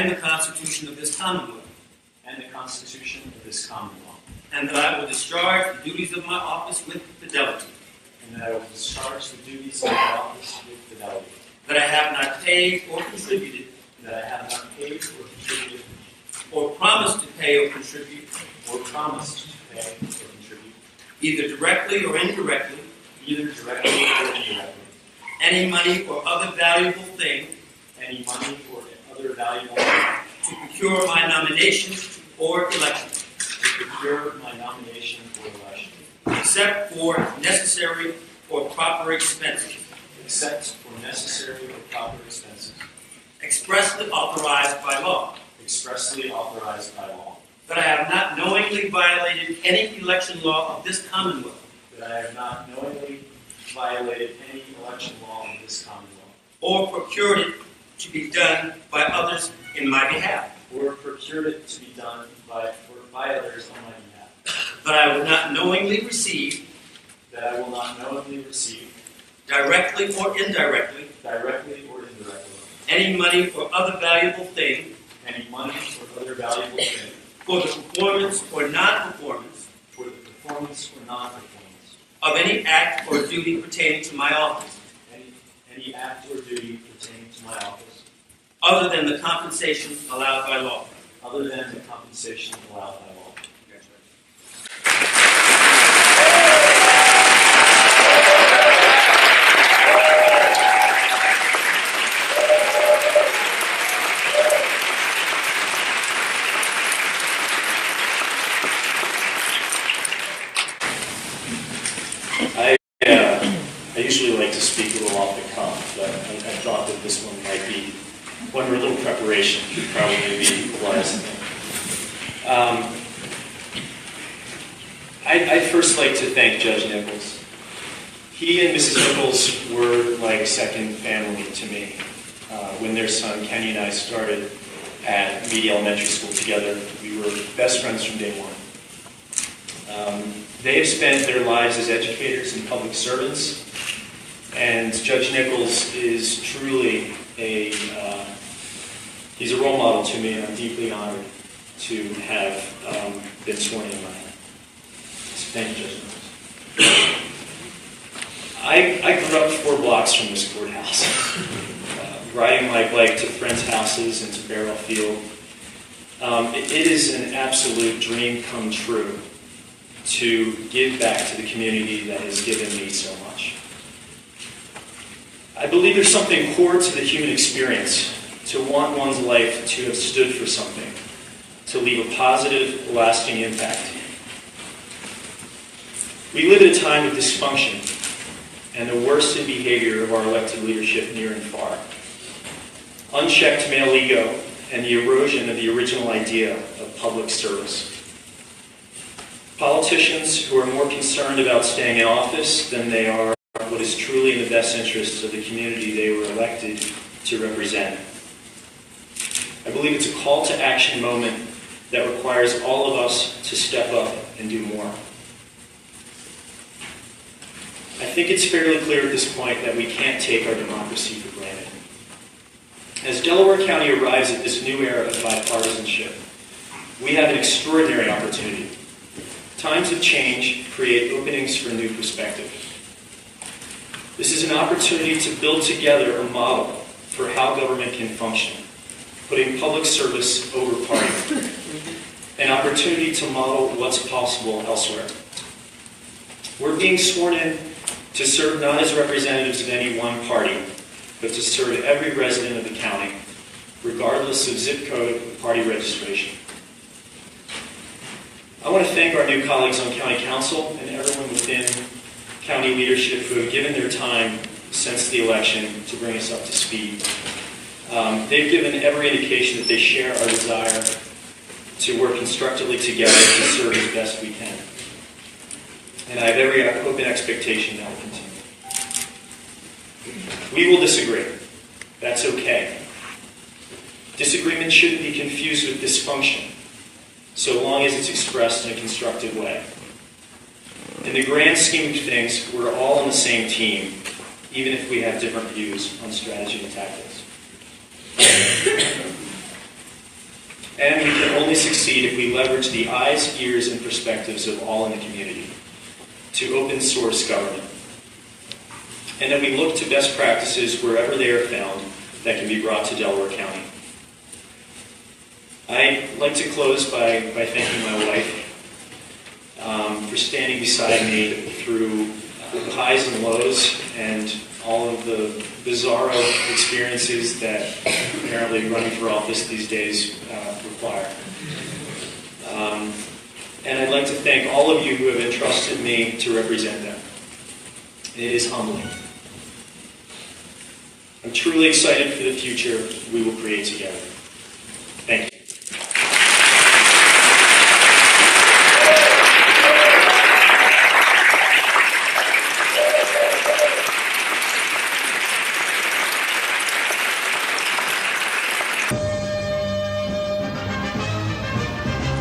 and the Constitution of this Commonwealth, and the Constitution of this Commonwealth, and that I will discharge the duties of my office with fidelity, and that I will discharge the duties of my office with fidelity, that I have not paid or contributed, that I have not paid or contributed, or promised to pay or contribute, or promised to pay or contribute, either directly or indirectly, any money or other valuable thing, to procure my nomination or election, except for necessary or proper expenses, expressly authorized by law, that I have not knowingly violated any election law of this Commonwealth, or procured it to be done by others in my behalf, that I will not knowingly receive, directly or indirectly, any money or other valuable thing for the performance or non-performance of any act or duty pertaining to my office, other than the compensation allowed by law. I usually like to speak a little off the cuff, but I thought that this one might be one where a little preparation would probably be wise. I'd first like to thank Judge Nichols. He and Mrs. Nichols were like second family to me. When their son Kenny and I started at Meade Elementary School together, we were best friends from day one. They have spent their lives as educators and public servants, and Judge Nichols is truly he's a role model to me, and I'm deeply honored to have been sworn in by him. So thank you, Judge Nichols. I grew up 4 blocks from this courthouse, riding my bike to friends' houses and to Barrel Field. It is an absolute dream come true to give back to the community that has given me so much. I believe there's something core to the human experience, to want one's life to have stood for something, to leave a positive, lasting impact. We live at a time of dysfunction and the worst in behavior of our elected leadership near and far. Unchecked male ego and the erosion of the original idea of public service. Politicians who are more concerned about staying in office than they are what is truly in the best interests of the community they were elected to represent. I believe it's a call to action moment that requires all of us to step up and do more. I think it's fairly clear at this point that we can't take our democracy for granted. As Delaware County arrives at this new era of bipartisanship, we have an extraordinary opportunity. Times of change create openings for new perspective. This is an opportunity to build together a model for how government can function, putting public service over party. An opportunity to model what's possible elsewhere. We're being sworn in to serve not as representatives of any one party, but to serve every resident of the county, regardless of zip code or party registration. I want to thank our new colleagues on County Council and everyone within county leadership who have given their time since the election to bring us up to speed. They've given every indication that they share our desire to work constructively together to serve as best we can. And I have every hope and expectation that will continue. We will disagree. That's okay. Disagreement shouldn't be confused with dysfunction, so long as it's expressed in a constructive way. In the grand scheme of things, we're all on the same team, even if we have different views on strategy and tactics. And we can only succeed if we leverage the eyes, ears, and perspectives of all in the community to open source government. And that we look to best practices wherever they are found that can be brought to Delaware County. I'd like to close by thanking my wife for standing beside me through the highs and lows and all of the bizarro experiences that apparently running for office these days require. And I'd like to thank all of you who have entrusted me to represent them. It is humbling. I'm truly excited for the future we will create together.